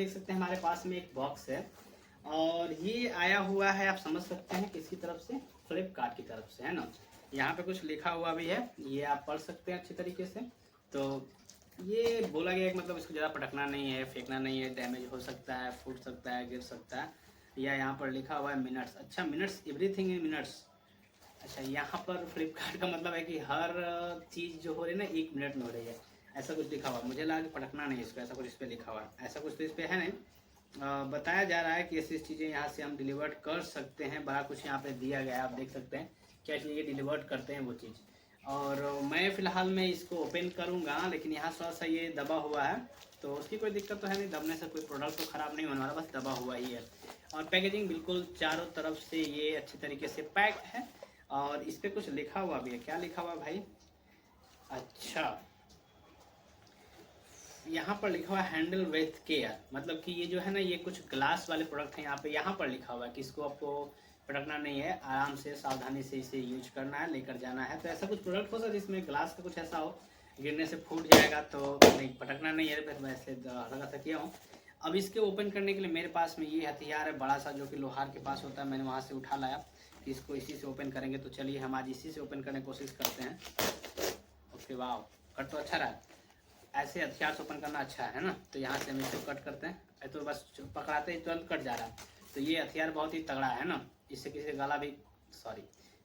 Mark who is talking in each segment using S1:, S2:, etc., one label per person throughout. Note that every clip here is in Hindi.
S1: देख सकते हैं हमारे पास में एक बॉक्स है और ये आया हुआ है, आप समझ सकते हैं किसकी तरफ से, फ्लिपकार्ट की तरफ से, है ना। यहाँ पे कुछ लिखा हुआ भी है, ये आप पढ़ सकते हैं अच्छी तरीके से। तो ये बोला गया है कि मतलब इसको ज़्यादा पटकना नहीं है, फेंकना नहीं है, डैमेज हो सकता है, फूट सकता है, गिर सकता है। या यहाँ पर लिखा हुआ है मिनट्स। अच्छा, मिनट्स, एवरीथिंग इन मिनट्स। अच्छा, यहाँ पर फ्लिपकार्ट का मतलब है कि हर चीज़ जो हो रही है ना 1 मिनट में हो रही है, ऐसा कुछ लिखा हुआ है। मुझे लगा कि पटकना नहीं है इसको, ऐसा कुछ इस पर लिखा हुआ है, ऐसा कुछ तो इस पर है नहीं। बताया जा रहा है कि ऐसी चीज़ें यहाँ से हम डिलीवर कर सकते हैं। बड़ा कुछ यहाँ पे दिया गया है, आप देख सकते हैं क्या चीज़ें डिलीवर करते हैं वो चीज़। और मैं फ़िलहाल मैं इसको ओपन करूँगा, लेकिन यहाँ थोड़ा सा ये दबा हुआ है, तो उसकी कोई दिक्कत तो है नहीं, दबने से कोई प्रोडक्ट तो ख़राब नहीं होने वाला, बस दबा हुआ ही है। और पैकेजिंग बिल्कुल चारों तरफ से ये अच्छी तरीके से पैक है। और इस पर कुछ लिखा हुआ भी है, क्या लिखा हुआ भाई? अच्छा, यहाँ पर लिखा हुआ है हैंडल विथ केयर, मतलब कि ये जो है ना ये कुछ ग्लास वाले प्रोडक्ट हैं। यहाँ पर लिखा हुआ है कि इसको आपको पटकना नहीं है, आराम से सावधानी से इसे यूज करना है, लेकर जाना है। तो ऐसा कुछ प्रोडक्ट हो सकता है जिसमें ग्लास का कुछ ऐसा हो, गिरने से फूट जाएगा, तो नहीं, पटकना नहीं है। फिर मैं ऐसे हल्का सा किया हूँ। अब इसके ओपन करने के लिए मेरे पास में ये हथियार है बड़ा सा, जो कि लोहार के पास होता है, मैंने वहाँ से उठा लाया कि इसको इसी से ओपन करेंगे। तो चलिए हम आज इसी से ओपन करने की कोशिश करते हैं। ओके, वाह, कट तो अच्छा रहा है। ऐसे हथियार से ओपन करना अच्छा है ना। तो यहाँ से हम इसको कट करते हैं, तो बस पकड़ाते ही तुरंत कट जा रहा है। तो ये हथियार बहुत ही तगड़ा है ना, इससे किसी का गला भी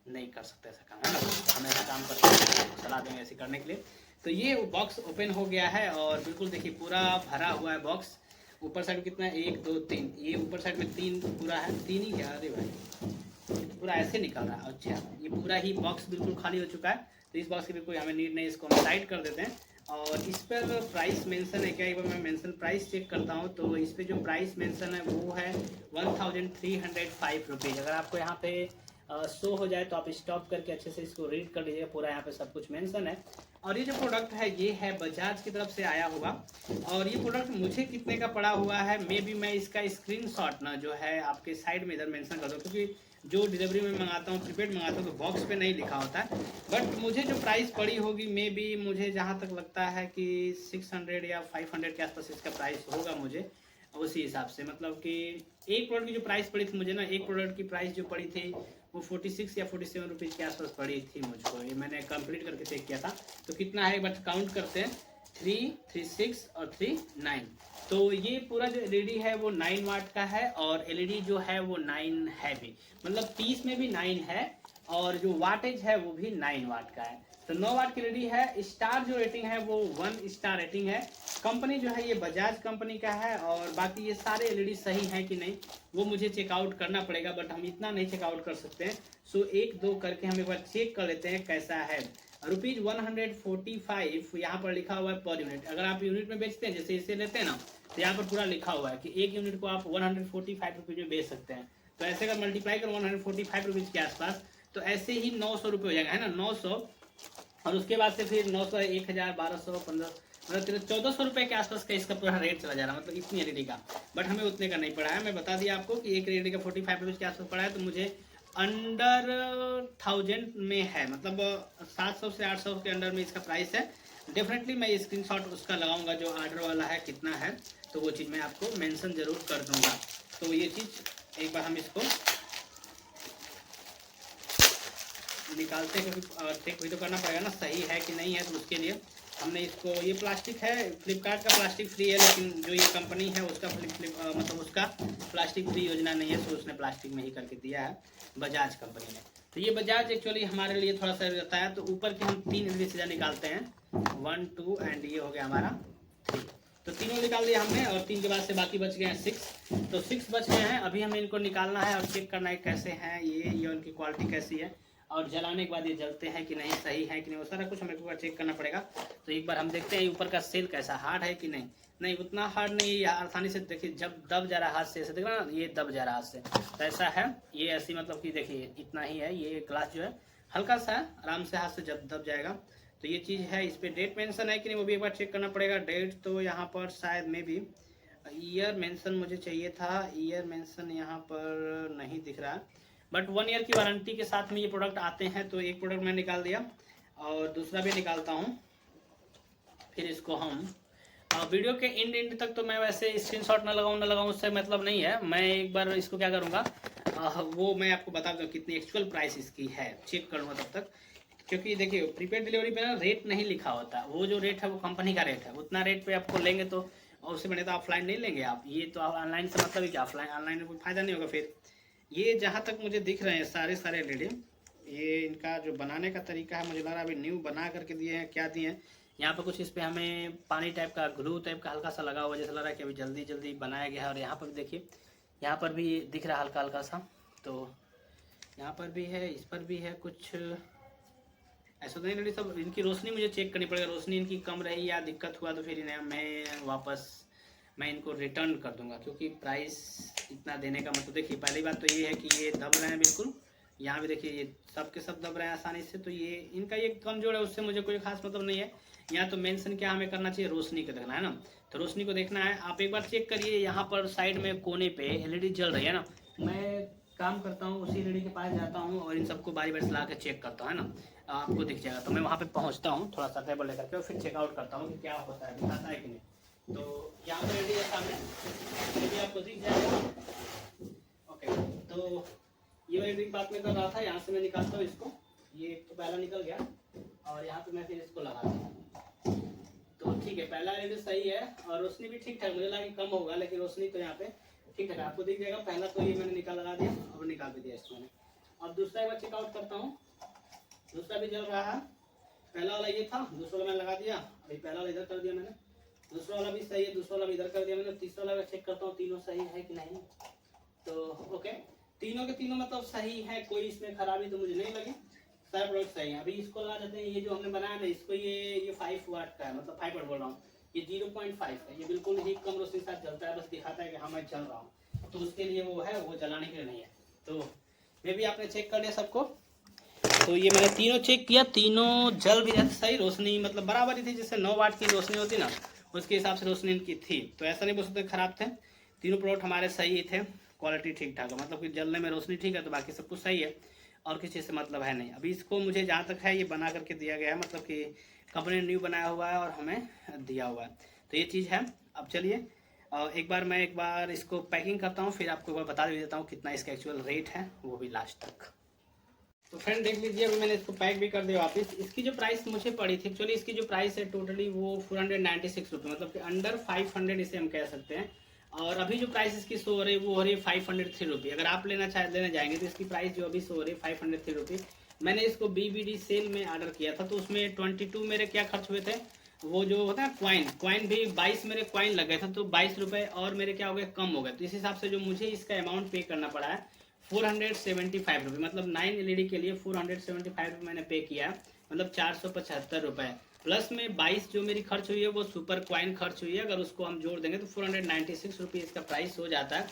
S1: नहीं कर सकते ऐसा काम, है ना। हम ऐसा काम करते हैं, सलाह देंगे ऐसे करने के लिए। तो ये बॉक्स ओपन हो गया है और बिल्कुल देखिए पूरा भरा हुआ है बॉक्स। ऊपर साइड में कितना है, 1 2 3, ये ऊपर साइड में 3 पूरा है, 3 ही क्या, अरे भाई पूरा ऐसे निकल रहा है। अच्छा, ये पूरा ही बॉक्स बिल्कुल खाली हो चुका है। तो इस बॉक्स की भी कोई हमें नीड नहीं, इसको हम साइड कर देते हैं। और इस पर प्राइस मेंशन है क्या, एक बार मैं मेंशन प्राइस चेक करता हूँ। तो इस पर जो प्राइस मेंशन है वो है 1305 रुपीज़। अगर आपको यहाँ पे शो हो जाए तो आप स्टॉप करके अच्छे से इसको रीड कर लीजिएगा, पूरा यहाँ पे सब कुछ मेंशन है। और ये जो प्रोडक्ट है ये है बजाज की तरफ से आया हुआ। और ये प्रोडक्ट मुझे कितने का पड़ा हुआ है, मे बी मैं इसका स्क्रीनशॉट ना जो है आपके साइड में इधर मेंशन कर दूँ, क्योंकि जो डिलीवरी में मंगाता हूँ, प्रीपेड मंगाता हूँ, तो बॉक्स पे नहीं लिखा होता है। बट मुझे जो प्राइस पड़ी होगी, मे बी मुझे जहाँ तक लगता है कि 600 या 500 के आसपास इसका प्राइस होगा मुझे, उसी हिसाब से। मतलब कि एक प्रोडक्ट की जो प्राइस पड़ी थी मुझे ना, एक प्रोडक्ट की प्राइस जो पड़ी थी वो 46 या 47 रुपीज़ के आसपास पड़ी थी मुझको। ये मैंने कंप्लीट करके चेक किया था। तो कितना है एक बार काउंट करते हैं, 3, 3, 6 और 3, 9। तो ये पूरा जो एलईडी है वो 9 वाट का है, और एलईडी जो है वो 9 है भी, मतलब पीस में भी 9 है, और जो वाटेज है वो भी 9 वाट का है। तो 9 वाट की एलईडी है। स्टार जो रेटिंग है वो 1 स्टार रेटिंग है। कंपनी जो है ये बजाज कंपनी का है। और बाकी ये सारे एलईडी सही हैं कि नहीं वो मुझे चेकआउट करना पड़ेगा, बट हम इतना नहीं चेकआउट कर सकते हैं। सो 1 2 करके हम एक बार चेक कर लेते हैं कैसा है। रुपीज़ 145 यहाँ पर लिखा हुआ है पर यूनिट। अगर आप यूनिट में बेचते हैं, जैसे इसे लेते हैं ना, तो यहाँ पर पूरा लिखा हुआ है कि एक यूनिट को आप 145 रुपीज़ में बेच सकते हैं। तो ऐसे अगर मल्टीप्लाई करो 145 रुपीज़ के आसपास, तो ऐसे ही 900 रुपये हो जाएगा, है ना, 900। और उसके बाद से फिर 900, 1000, 1200, 15, मतलब 1400 रुपये के आसपास का इसका पूरा रेट चला जा रहा है, मतलब इतनी एलईडी का। बट हमें उतने का नहीं पड़ा है। मैं बता दिया आपको कि एक एलईडी का 45 रुपीज़ के आसपास पड़ा है। तो मुझे अंडर 1000 में है, मतलब 700 से 800 के अंडर में इसका प्राइस है। डेफिनेटली मैं स्क्रीनशॉट उसका लगाऊंगा जो ऑर्डर वाला है कितना है, तो वो चीज़ मैं आपको मेंशन जरूर कर दूंगा। तो ये चीज़ एक बार हम इसको निकालते हैं, क्योंकि चेक भी तो करना पड़ेगा ना सही है कि नहीं है। तो उसके लिए हमने इसको, ये प्लास्टिक है, फ्लिपकार्ट का प्लास्टिक फ्री है, लेकिन जो ये कंपनी है उसका मतलब उसका प्लास्टिक फ्री योजना नहीं है, तो उसने प्लास्टिक में ही करके दिया है बजाज कंपनी ने। तो ये बजाज एक्चुअली हमारे लिए थोड़ा सा रहता है। तो ऊपर के हम 3 एलईडी से निकालते हैं, 1 2 एंड ये हो गया हमारा 3। तो तीनों निकाल दिया हमने, और 3 के बाद से बाकी बच गए हैं 6। तो 6 बच गए हैं। अभी हमें इनको निकालना है और चेक करना है कैसे हैं ये उनकी क्वालिटी कैसी है, और जलाने के बाद ये जलते हैं कि नहीं, सही है कि नहीं, वो सारा कुछ हमें एक बार चेक करना पड़ेगा। तो एक बार हम देखते हैं ऊपर का सेल कैसा, हार्ड है कि नहीं। नहीं, उतना हार्ड नहीं है, आसानी से देखिए जब दब जा रहा है हाथ से, ऐसे देख रहा ना, ये दब जा रहा है हाथ से, तो ऐसा है ये, ऐसी मतलब कि देखिए इतना ही है। ये ग्लास जो है हल्का सा है, आराम से हाथ से जब दब जाएगा। तो ये चीज़ है। इस पर डेट मेंशन है कि नहीं वो भी एक बार चेक करना पड़ेगा। डेट तो यहाँ पर शायद में भी ईयर मेंशन मुझे चाहिए था, ईयर मेंशन यहाँ पर नहीं दिख रहा, बट 1 ईयर की वारंटी के साथ में ये प्रोडक्ट आते हैं। तो एक प्रोडक्ट मैं निकाल दिया और दूसरा भी निकालता हूँ, फिर इसको हम वीडियो के एंड तक तो मैं वैसे स्क्रीनशॉट ना लगाऊं उससे मतलब नहीं है। मैं एक बार इसको क्या करूँगा, वो मैं आपको बता दूँ कितनी एक्चुअल प्राइस इसकी है, चेक करूँगा तब तक। क्योंकि देखिए प्रीपेड डिलीवरी पे ना रेट नहीं लिखा होता, वो जो रेट है वो कंपनी का रेट है, उतना रेट पे आपको लेंगे तो, और उससे बने तो ऑफलाइन नहीं लेंगे आप। ये तो आप ऑनलाइन से मतलब ही क्या, ऑनलाइन में कोई फायदा नहीं होगा फिर। ये जहाँ तक मुझे दिख रहे हैं सारे एलईडी, ये इनका जो बनाने का तरीका है मुझे लग रहा है अभी न्यू बना करके दिए हैं, क्या दिए हैं यहाँ पर कुछ इस पर हमें पानी टाइप का, ग्लू टाइप का हल्का सा लगा हुआ, जैसा लग रहा है कि अभी जल्दी जल्दी बनाया गया है। और यहाँ पर भी देखिए, यहाँ पर भी दिख रहा है हल्का हल्का सा, तो यहाँ पर भी है, इस पर भी है कुछ। ऐसा तो नहीं लड़ी सब, इनकी रोशनी मुझे चेक करनी पड़ेगा, रोशनी इनकी कम रही या दिक्कत हुआ तो फिर इन्हें मैं इनको रिटर्न कर दूंगा। क्योंकि प्राइस इतना देने का मतलब, देखिए पहली बात तो ये है कि ये दब रहे हैं बिल्कुल, यहाँ भी देखिए ये सब के सब दब रहे हैं आसानी से, तो ये इनका ये कमजोर है, उससे मुझे कोई खास मतलब नहीं है। यहाँ तो मेंशन क्या हमें करना चाहिए, रोशनी को देखना है ना, तो रोशनी को देखना है। आप एक बार चेक करिए, यहाँ पर साइड में कोने पे एलईडी जल रही है ना, मैं काम करता हूँ उसी एलईडी के पास जाता हूँ और इन सबको बारी बारी से ला के चेक करता हूँ, है ना, आपको दिख जाएगा। तो मैं वहाँ पे पहुँचता हूँ थोड़ा सा टेबल लेकर के, और फिर चेकआउट करता हूँ कि क्या होता है, दिखाता है कि नहीं। तो यहाँ पर एलईडी है सामने, ये आपको दिख जाएगा। ओके, तो ये वाली ट्रिक बात मैं कर रहा था, यहाँ से मैं निकालता हूँ इसको, ये तो पहला निकल गया, और यहाँ पे मैं फिर इसको लगाता हूँ। तो ठीक है, पहला एलईडी सही है और रोशनी भी ठीक ठाक, मुझे लगा कि कम होगा, लेकिन रोशनी तो यहाँ पे ठीक ठाक आपको दिख जाएगा। पहला तो ये मैंने निकाल लगा दिया और निकाल भी दिया इसको मैंने। अब दूसरा एक बार चेकआउट करता हूँ, दूसरा भी जल रहा है। पहला वाला ये था, दूसरा वाला मैंने लगा दिया, अभी पहला वाला इधर कर दिया मैंने, दूसरा वाला भी सही है, दूसरा वाला भी इधर कर दिया मैंने। तीसरा वाला चेक करता हूँ तीनों सही है कि नहीं। तो ओके, तीनों के तीनों मतलब सही है, कोई इसमें खराबी तो मुझे नहीं लगी, सारे प्रोडक्ट सही है। अभी इसको लगा देते हैं, ये जो हमने बनाया ना इसको, ये 5 वाट का है, मतलब 5 वाट बोल रहा हूँ, ये 0.5 है, ये बिल्कुल ही कम रोशनी के साथ जलता है, बस दिखाता है कि हाँ मैं चल रहा हूँ, तो उसके लिए वो है, वो जलाने के लिए नहीं है। तो मे भी आपने चेक कर लिया सबको, तो ये मैंने तीनों चेक किया, तीनों जल भी जाते सही, रोशनी मतलब बराबर ही थी, जैसे 9 वाट की रोशनी होती ना उसके हिसाब से रोशनी इनकी थी। तो ऐसा नहीं बोल सकते खराब थे, तीनों प्रोडक्ट हमारे सही थे, क्वालिटी ठीक ठाक है, मतलब कि जलने में रोशनी ठीक है, तो बाकी सब कुछ सही है और किसी चीज़ से मतलब है नहीं। अभी इसको मुझे जहाँ तक है ये बना करके दिया गया है, मतलब कि कंपनी ने न्यू बनाया हुआ है और हमें दिया हुआ है, तो ये चीज़ है। अब चलिए एक बार इसको पैकिंग करता हूँ, फिर आपको एक बार बता देता हूँ कितना इसका एक्चुअल रेट है, वो भी लास्ट तक। तो फ्रेंड देख लीजिए, अभी मैंने इसको पैक भी कर दिया वापस। इसकी जो प्राइस मुझे पड़ी थी, एक्चुअली इसकी जो प्राइस है टोटली वो 496 रुपये, मतलब कि अंडर 500 इसे हम कह सकते हैं। और अभी जो प्राइस इसकी शो हो रही है वो हो रही है 503 रुपये। अगर आप लेने जाएंगे तो इसकी प्राइस जो अभी शो हो रही है 503 रुपये। मैंने इसको BBD सेल में ऑर्डर किया था, तो उसमें 22 मेरे क्या खर्च हुए थे, वो जो होता है क्वाइन भी 22 मेरे क्वाइन लग गए थे, तो 22 रुपये और मेरे क्या हो गए, कम हो गए। तो इस हिसाब से जो मुझे इसका अमाउंट पे करना पड़ा है 475 रुपये, मतलब 9 एलईडी के लिए 475 रुपये मैंने पे किया, मतलब 475 रुपये। प्लस में 22 जो मेरी खर्च हुई है वो सुपर क्वाइन खर्च हुई है, अगर उसको हम जोड़ देंगे तो 496 रुपये इसका प्राइस हो जाता है।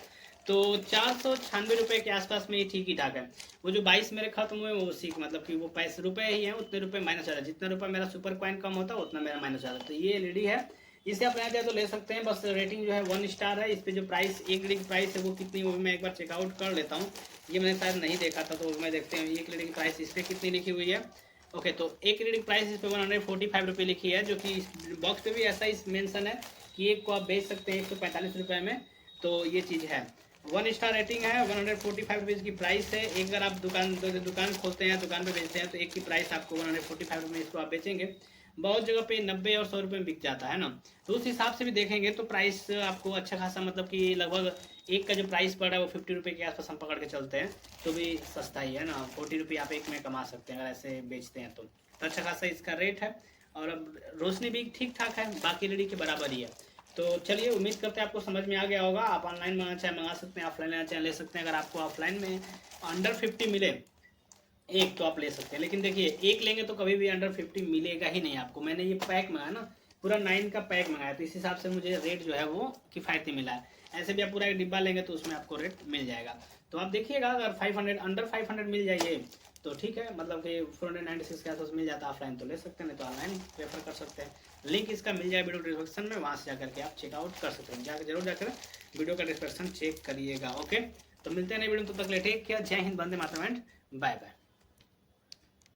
S1: तो 496 रुपये के आसपास में ये ठीक ही ठाक है। वो जो 22 मेरे खत्म हुए वो उसी मतलब कि वो पैसे रुपये ही हैं, उतने रुपये माइनस हो रहा है, जितना रुपये मेरा सुपर क्वाइन कम होता है उतना मेरा माइनस हो रहा है। तो ये एलईडी है, इसे आप लेना चाहे तो ले सकते हैं, बस रेटिंग जो है 1 स्टार है। इस पर जो प्राइस एक एलईडी की प्राइस है वो कितनी, वो भी मैं एक बार चेकआउट कर लेता हूँ, ये मैंने शायद नहीं देखा था, तो मैं देखते हैं एक एलईडी की प्राइस इस पर कितनी लिखी हुई है। ओके, तो एक एलईडी की प्राइस इस पर 145 रुपये लिखी है, जो कि इस बॉक्स पे भी ऐसा ही मेंशन है कि एक को आप बेच सकते हैं 145 रुपये में, तो ये चीज़ है। 1 स्टार रेटिंग है, 145 रुपीज़ की प्राइस है। एक अगर आप दुकान खोलते हैं, दुकान पे बेचते हैं, तो एक की प्राइस आपको 145 रुपये इसको आप बेचेंगे। बहुत जगह पे 90 और 100 रुपये में बिक जाता है ना, तो उस हिसाब से भी देखेंगे तो प्राइस आपको अच्छा खासा, मतलब कि लगभग एक का जो प्राइस पड़ रहा है वो 50 रुपये के आसपास हम पकड़ के चलते हैं, तो भी सस्ता ही है ना। 40 रुपये आप एक में कमा सकते हैं अगर ऐसे बेचते हैं, तो अच्छा खासा इसका रेट है। और अब रोशनी भी ठीक ठाक है, बाकी एलईडी के बराबर ही है। तो चलिए, उम्मीद करते हैं आपको समझ में आ गया होगा। आप ऑनलाइन मंगाना चाहे मंगा सकते हैं, ऑफलाइन लेना चाहे ले सकते हैं। अगर आपको ऑफलाइन में अंडर 50 मिले एक तो आप ले सकते हैं, लेकिन देखिए एक लेंगे तो कभी भी अंडर 50 मिलेगा ही नहीं आपको। मैंने ये पैक मंगाया ना, पूरा 9 का पैक मंगाया, तो इस हिसाब से मुझे रेट जो है वो किफ़ायती मिला है। ऐसे भी आप पूरा एक डिब्बा लेंगे तो उसमें आपको रेट मिल जाएगा। तो आप देखिएगा, अगर 500 अंडर 500 मिल जाइए तो ठीक है, मतलब कि 496 के आसपास मिल जाता है ऑफलाइन, तो ले सकते हैं, नहीं तो ऑनलाइन प्रेफर कर सकते हैं। लिंक इसका मिल जाए वीडियो डिस्क्रिप्शन में, वहाँ से जाकर के आप चेकआउट कर सकते हैं। जरूर जाकर वीडियो का डिस्क्रिप्शन चेक करिएगा। ओके, तो मिलते हैं नई वीडियो में, तब तक ले टेक केयर, जय Hind, Vande Mataram and bye bye.